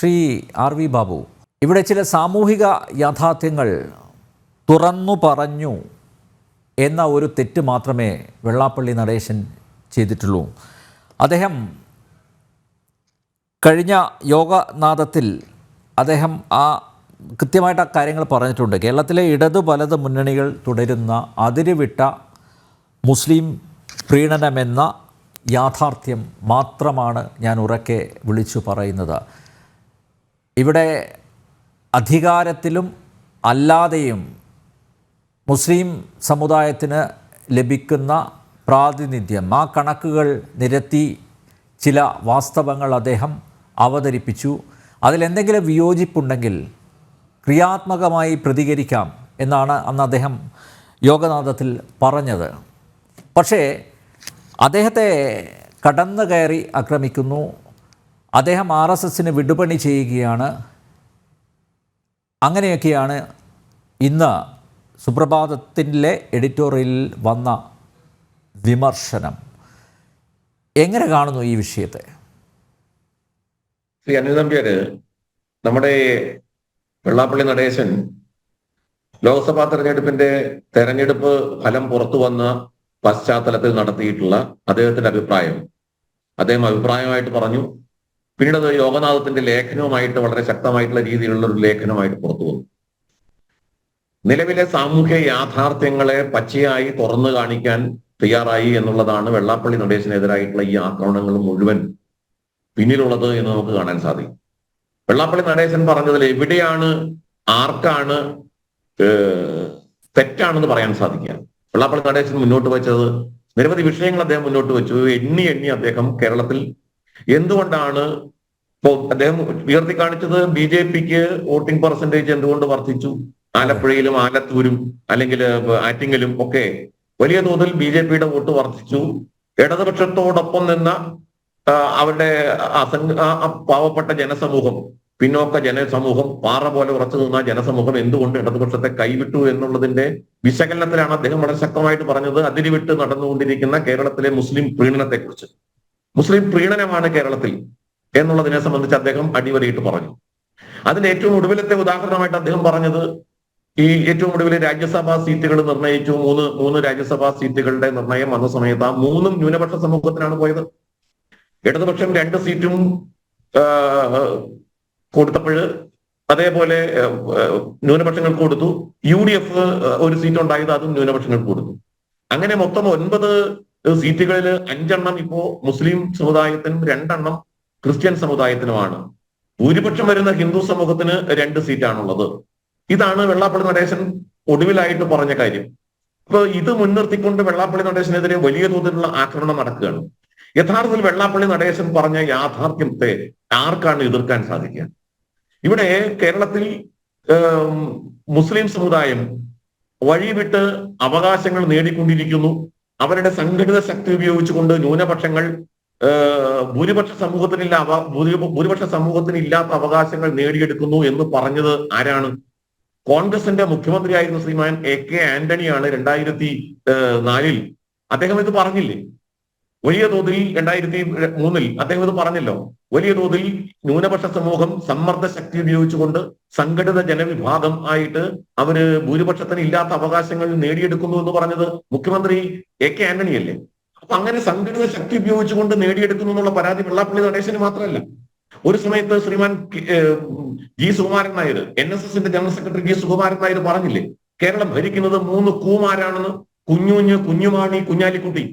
Shri R V Babu, ഇവിടെ ചില സാമൂഹിക യാഥാർത്ഥ്യങ്ങൾ തുറന്നു പറഞ്ഞു എന്ന ഒരു തെറ്റ് മാത്രമേ വെള്ളാപ്പള്ളി നടേശൻ ചെയ്തിട്ടുള്ളൂ. അദ്ദേഹം കഴിഞ്ഞ യോഗനാഥത്തിൽ അദ്ദേഹം കൃത്യമായിട്ട് ആ കാര്യങ്ങൾ പറഞ്ഞിട്ടുണ്ട്. കേരളത്തിലെ ഇടതു വലത് മുന്നണികൾ തുടരുന്ന അതിരുവിട്ട മുസ്ലിം പ്രീണനമെന്ന യാഥാർത്ഥ്യം മാത്രമാണ് ഞാൻ ഉറക്കെ വിളിച്ചു പറയുന്നത്. ഇവിടെ അധികാരത്തിലും അല്ലാതെയും മുസ്ലിം സമുദായത്തിന് ലഭിക്കുന്ന പ്രാതിനിധ്യം, ആ കണക്കുകൾ നിരത്തി ചില വാസ്തവങ്ങൾ അദ്ദേഹം അവതരിപ്പിച്ചു. അതിലെന്തെങ്കിലും വിയോജിപ്പുണ്ടെങ്കിൽ ക്രിയാത്മകമായി പ്രതികരിക്കാം എന്നാണ് അന്ന് അദ്ദേഹം യോഗനാഥത്തിൽ പറഞ്ഞത്. പക്ഷേ അദ്ദേഹത്തെ കടന്നു കയറി ആക്രമിക്കുന്നു. അദ്ദേഹം RSSന് വിടുപണി ചെയ്യുകയാണ്. അങ്ങനെയൊക്കെയാണ് ഇന്ന് സുപ്രഭാതത്തിലെ എഡിറ്റോറിയലിൽ വന്ന വിമർശനം. എങ്ങനെ കാണുന്നു ഈ വിഷയത്തെ? ശ്രീ അനിൽ നമ്പ്യാർ, നമ്മുടെ വെള്ളാപ്പള്ളി നടേശൻ ലോക്സഭാ തെരഞ്ഞെടുപ്പ് ഫലം പുറത്തു വന്ന പശ്ചാത്തലത്തിൽ നടത്തിയിട്ടുള്ള അദ്ദേഹത്തിന്റെ അദ്ദേഹം അഭിപ്രായമായിട്ട് പറഞ്ഞു. പിന്നീട് അത് യോഗനാഥത്തിന്റെ ലേഖനവുമായിട്ട് വളരെ ശക്തമായിട്ടുള്ള രീതിയിലുള്ള ഒരു ലേഖനമായിട്ട് പുറത്തു വന്നു. നിലവിലെ സാമൂഹ്യ യാഥാർത്ഥ്യങ്ങളെ പച്ചയായി തുറന്നു കാണിക്കാൻ തയ്യാറായി എന്നുള്ളതാണ് വെള്ളാപ്പള്ളി നടേശനെതിരായിട്ടുള്ള ഈ ആക്രമണങ്ങൾ മുഴുവൻ പിന്നിലുള്ളത് എന്ന് നമുക്ക് കാണാൻ സാധിക്കും. വെള്ളാപ്പള്ളി നടേശൻ പറഞ്ഞതിൽ എവിടെയാണ് ആർക്കാണ് തെറ്റാണെന്ന് പറയാൻ സാധിക്കുക? വെള്ളാപ്പള്ളി നടേശൻ മുന്നോട്ട് വെച്ചത് നിരവധി വിഷയങ്ങൾ അദ്ദേഹം മുന്നോട്ട് വെച്ചു. എണ്ണി അദ്ദേഹം കേരളത്തിൽ എന്തുകൊണ്ടാണ് അദ്ദേഹം ഉയർത്തി കാണിച്ചത്? BJPക്ക് വോട്ടിംഗ് പെർസെന്റേജ് എന്തുകൊണ്ട് വർദ്ധിച്ചു? ആലപ്പുഴയിലും ആലത്തൂരും അല്ലെങ്കിൽ ആറ്റിങ്ങലും ഒക്കെ വലിയ തോതിൽ BJPയുടെ വോട്ട് വർദ്ധിച്ചു. ഇടതുപക്ഷത്തോടൊപ്പം നിന്ന അവരുടെ പാവപ്പെട്ട ജനസമൂഹം, പിന്നോക്ക ജനസമൂഹം, പാറ പോലെ ഉറച്ചു നിന്ന ജനസമൂഹം എന്തുകൊണ്ട് ഇടതുപക്ഷത്തെ കൈവിട്ടു എന്നുള്ളതിന്റെ വിശകലനത്തിലാണ് അദ്ദേഹം വളരെ ശക്തമായിട്ട് പറഞ്ഞത് അതിരുവിട്ട് നടന്നുകൊണ്ടിരിക്കുന്ന കേരളത്തിലെ മുസ്ലിം പ്രീണനത്തെക്കുറിച്ച്. മുസ്ലിം പ്രീണനമാണ് കേരളത്തിൽ എന്നുള്ളതിനെ സംബന്ധിച്ച് അദ്ദേഹം അടിവരയിട്ട് പറഞ്ഞു. അതിന്റെ ഏറ്റവും ഒടുവിലത്തെ ഉദാഹരണമായിട്ട് അദ്ദേഹം പറഞ്ഞത് ഈ ഏറ്റവും ഒടുവിൽ രാജ്യസഭാ സീറ്റുകൾ നിർണയിച്ചു. മൂന്ന് രാജ്യസഭാ സീറ്റുകളുടെ നിർണയം വന്ന സമയത്ത് ആ മൂന്നും ന്യൂനപക്ഷ സമൂഹത്തിനാണ് പോയത്. ഇടതുപക്ഷം 2 സീറ്റും കൊടുത്തപ്പോൾ അതേപോലെ ന്യൂനപക്ഷങ്ങൾക്ക് കൊടുത്തു. UDF 1 സീറ്റ് ഉണ്ടായത് അതും ന്യൂനപക്ഷങ്ങൾക്ക് കൊടുത്തു. അങ്ങനെ മൊത്തം 9 സീറ്റുകളിൽ 5 എണ്ണം ഇപ്പോ മുസ്ലിം സമുദായത്തിനും 2 എണ്ണം ക്രിസ്ത്യൻ സമുദായത്തിനുമാണ്. ഭൂരിപക്ഷം വരുന്ന ഹിന്ദു സമൂഹത്തിന് 2 സീറ്റാണുള്ളത്. ഇതാണ് വെള്ളാപ്പള്ളി നടേശൻ ഒടുവിലായിട്ട് പറഞ്ഞ കാര്യം. അപ്പൊ ഇത് മുൻനിർത്തിക്കൊണ്ട് വെള്ളാപ്പള്ളി നടേശനെതിരെ വലിയ തോതിലുള്ള ആക്രമണം നടക്കുകയാണ്. യഥാർത്ഥത്തിൽ വെള്ളാപ്പള്ളി നടേശൻ പറഞ്ഞ യാഥാർത്ഥ്യത്തെ ആർക്കാണ് എതിർക്കാൻ സാധിക്കുക? ഇവിടെ കേരളത്തിൽ മുസ്ലിം സമുദായം വഴിവിട്ട് അവകാശങ്ങൾ നേടിക്കൊണ്ടിരിക്കുന്നു. അവരുടെ സംഘടിത ശക്തി ഉപയോഗിച്ചുകൊണ്ട് ന്യൂനപക്ഷങ്ങൾ ഭൂരിപക്ഷ സമൂഹത്തിന് ഇല്ലാത്ത അവകാശങ്ങൾ നേടിയെടുക്കുന്നു എന്ന് പറഞ്ഞത് ആരാണ്? കോൺഗ്രസിന്റെ മുഖ്യമന്ത്രിയായിരുന്ന ശ്രീമാൻ AK ആന്റണിയാണ് 2004 അദ്ദേഹം ഇത് പറഞ്ഞില്ലേ? വലിയ തോതിൽ 2003 അദ്ദേഹം ഇത് പറഞ്ഞല്ലോ. വലിയ തോതിൽ ന്യൂനപക്ഷ സമൂഹം സമ്മർദ്ദ ശക്തി ഉപയോഗിച്ചുകൊണ്ട് സംഘടിത ജനവിഭാഗം ആയിട്ട് അവര് ഭൂരിപക്ഷത്തിന് ഇല്ലാത്ത അവകാശങ്ങൾ നേടിയെടുക്കുന്നു എന്ന് പറഞ്ഞത് മുഖ്യമന്ത്രി AK ആന്റണി അല്ലേ? അപ്പൊ അങ്ങനെ സംഘടിത ശക്തി ഉപയോഗിച്ചുകൊണ്ട് നേടിയെടുക്കുന്നു എന്നുള്ള പരാതി വെള്ളാപ്പള്ളി നടേശന് മാത്രമല്ല. ഒരു സമയത്ത് ശ്രീമാൻ G. സുകുമാരൻ നായർ, NSSന്റെ general secretary G. Sukumaran Nair പറഞ്ഞില്ലേ കേരളം ഭരിക്കുന്നത് 3 കൂമാരാണെന്ന്? കുഞ്ഞുഞ്ഞ്, കുഞ്ഞുമാണി, കുഞ്ഞാലിക്കുട്ടി.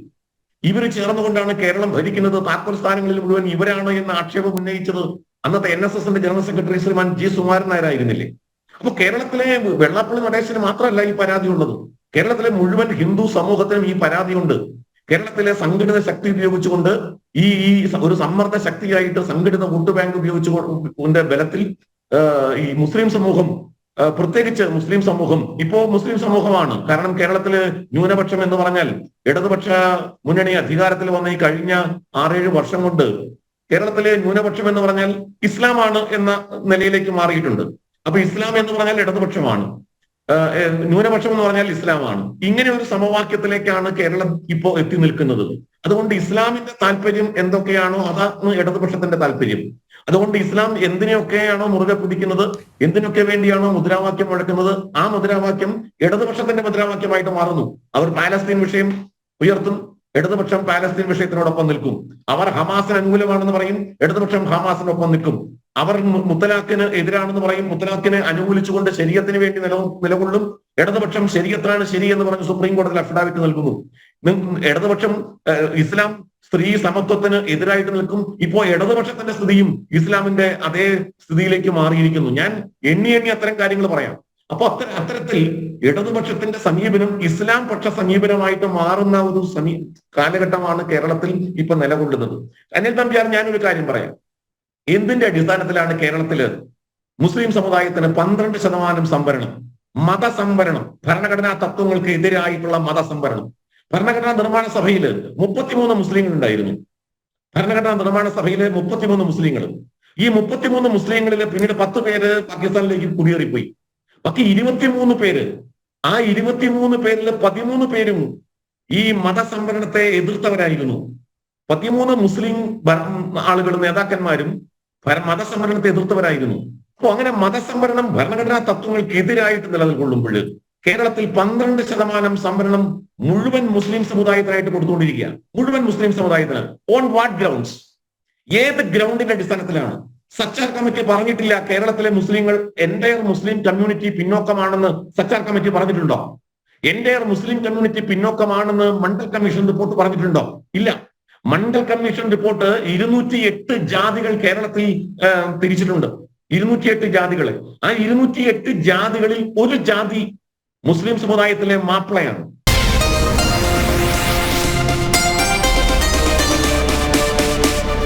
ഇവർ ചേർന്നുകൊണ്ടാണ് കേരളം ഭരിക്കുന്നത്. താക്കോൽ സ്ഥാനങ്ങളിൽ മുഴുവൻ ഇവരാണ് എന്ന ആക്ഷേപം ഉന്നയിച്ചത് അന്നത്തെ NSSന്റെ ജനറൽ സെക്രട്ടറി ശ്രീമാൻ G. സുകുമാരൻ നായരായിരുന്നില്ലേ? അപ്പൊ കേരളത്തിലെ വെള്ളാപ്പള്ളി നടേശന് മാത്രമല്ല ഈ പരാതിയുള്ളത്. കേരളത്തിലെ മുഴുവൻ ഹിന്ദു സമൂഹത്തിനും ഈ പരാതിയുണ്ട്. കേരളത്തിലെ സംഘടിത ശക്തി ഉപയോഗിച്ചുകൊണ്ട് ഈ ഒരു സമ്മർദ്ദ ശക്തിയായിട്ട് സംഘടിത വോട്ട് ബാങ്ക് ഉപയോഗിച്ചുകൊണ്ട് ബലത്തിൽ ഈ മുസ്ലിം സമൂഹം, പ്രത്യേകിച്ച് മുസ്ലിം സമൂഹം ഇപ്പോ മുസ്ലിം സമൂഹമാണ്. കാരണം കേരളത്തില് ന്യൂനപക്ഷം എന്ന് പറഞ്ഞാൽ ഇടതുപക്ഷ മുന്നണി അധികാരത്തിൽ വന്ന ഈ കഴിഞ്ഞ 6-7 വർഷം കൊണ്ട് കേരളത്തിലെ ന്യൂനപക്ഷം എന്ന് പറഞ്ഞാൽ ഇസ്ലാമാണ് എന്ന നിലയിലേക്ക് മാറിയിട്ടുണ്ട്. അപ്പൊ ഇസ്ലാം എന്ന് പറഞ്ഞാൽ ഇടതുപക്ഷമാണ്, ന്യൂനപക്ഷം എന്ന് പറഞ്ഞാൽ ഇസ്ലാമാണ്. ഇങ്ങനെ ഒരു സമവാക്യത്തിലേക്കാണ് കേരളം ഇപ്പോൾ എത്തി നിൽക്കുന്നത്. അതുകൊണ്ട് ഇസ്ലാമിന്റെ താല്പര്യം എന്തൊക്കെയാണോ അതാണ് ഇടതുപക്ഷത്തിന്റെ താല്പര്യം. അതുകൊണ്ട് ഇസ്ലാം എന്തിനെയൊക്കെയാണോ മുറുകെ പിടിക്കുന്നത്, എന്തിനൊക്കെ വേണ്ടിയാണോ മുദ്രാവാക്യം മുഴക്കുന്നത്, ആ മുദ്രാവാക്യം ഇടതുപക്ഷത്തിന്റെ മുദ്രാവാക്യമായിട്ട് മാറുന്നു. അവർ പാലസ്തീൻ വിഷയം ഉയർത്തും, ഇടതുപക്ഷം പാലസ്തീൻ വിഷയത്തിനോടൊപ്പം നിൽക്കും. അവർ ഹമാസിന് അനുകൂലമാണെന്ന് പറയും, ഇടതുപക്ഷം ഹമാസിനൊപ്പം നിൽക്കും. അവർ മുത്തലാഖിന് എതിരാണെന്ന് പറയും, മുത്തലാഖിനെ അനുകൂലിച്ചുകൊണ്ട് ശരീഅത്തിന് വേണ്ടി നിലകൊള്ളും. ഇടതുപക്ഷം ശരീഅത്താണ് ശരി എന്ന് പറഞ്ഞ് സുപ്രീം കോടതിയിൽ അഫിഡാവിറ്റ് നൽകുന്നു. ഇടതുപക്ഷം ഇസ്ലാം സ്ത്രീ സമത്വത്തിന് എതിരായിട്ട് നിൽക്കും. ഇപ്പോ ഇടതുപക്ഷത്തിന്റെ സ്ഥിതിയും ഇസ്ലാമിന്റെ അതേ സ്ഥിതിയിലേക്ക് മാറിയിരിക്കുന്നു. ഞാൻ എണ്ണി അത്തരം കാര്യങ്ങൾ പറയാം. അപ്പൊ അത്തരത്തിൽ ഇടതുപക്ഷത്തിന്റെ സമീപനം ഇസ്ലാം പക്ഷ സമീപനമായിട്ട് മാറുന്ന ഒരു കാലഘട്ടമാണ് കേരളത്തിൽ ഇപ്പൊ നിലകൊള്ളുന്നത്. അനിൽ നമ്പ്യാർ, ഞാനൊരു കാര്യം പറയാം. എന്തിന്റെ അടിസ്ഥാനത്തിലാണ് കേരളത്തില് മുസ്ലിം സമുദായത്തിന് 12% സംവരണം, മതസംവരണം, ഭരണഘടനാ തത്വങ്ങൾക്ക് എതിരായിട്ടുള്ള മതസംവരണം? ഭരണഘടനാ നിർമ്മാണ സഭയിൽ 33 മുസ്ലിങ്ങൾ ഉണ്ടായിരുന്നു. ഭരണഘടനാ നിർമ്മാണ സഭയിലെ 33 മുസ്ലിങ്ങൾ. ഈ 33 മുസ്ലിങ്ങളിൽ പിന്നീട് 10 പേര് പാകിസ്ഥാനിലേക്ക് കുടിയേറിപ്പോയി. ബാക്കി 23 പേര്. ആ 23 പേരിൽ 13 പേരും ഈ മതസംവരണത്തെ എതിർത്തവരായിരുന്നു. 13 മുസ്ലിം ആളുകളും നേതാക്കന്മാരും മതസംവരണത്തെ എതിർത്തവരായിരുന്നു. അപ്പൊ അങ്ങനെ മതസംവരണം ഭരണഘടനാ തത്വങ്ങൾക്ക് എതിരായിട്ട് നിലനിൽക്കൊള്ളുമ്പോൾ കേരളത്തിൽ 12% സംവരണം മുഴുവൻ മുസ്ലിം സമുദായത്തിനായിട്ട് കൊടുത്തുകൊണ്ടിരിക്കുക. മുഴുവൻ മുസ്ലിം സമുദായത്തിന്. On what grounds? ഏത് ഗ്രൗണ്ടിന്റെ അടിസ്ഥാനത്തിലാണ്? സച്ചാർ കമ്മിറ്റി പറഞ്ഞിട്ടില്ല കേരളത്തിലെ മുസ്ലിങ്ങൾ എൻറ്റയർ മുസ്ലിം കമ്മ്യൂണിറ്റി പിന്നോക്കമാണെന്ന് സച്ചാർ കമ്മിറ്റി പറഞ്ഞിട്ടുണ്ടോ? എൻറ്റയർ മുസ്ലിം കമ്മ്യൂണിറ്റി പിന്നോക്കമാണെന്ന് മണ്ഡൽ കമ്മീഷൻ റിപ്പോർട്ട് പറഞ്ഞിട്ടുണ്ടോ? ഇല്ല. മണ്ഡൽ കമ്മീഷൻ റിപ്പോർട്ട് 208 ജാതികൾ കേരളത്തിൽ തിരിച്ചിട്ടുണ്ട്. 208 ജാതികളെ. ആ 208 ജാതികളിൽ ഒരു ജാതി മുസ്ലിം സമുദായത്തിലെ മാപ്പിളയാണ്.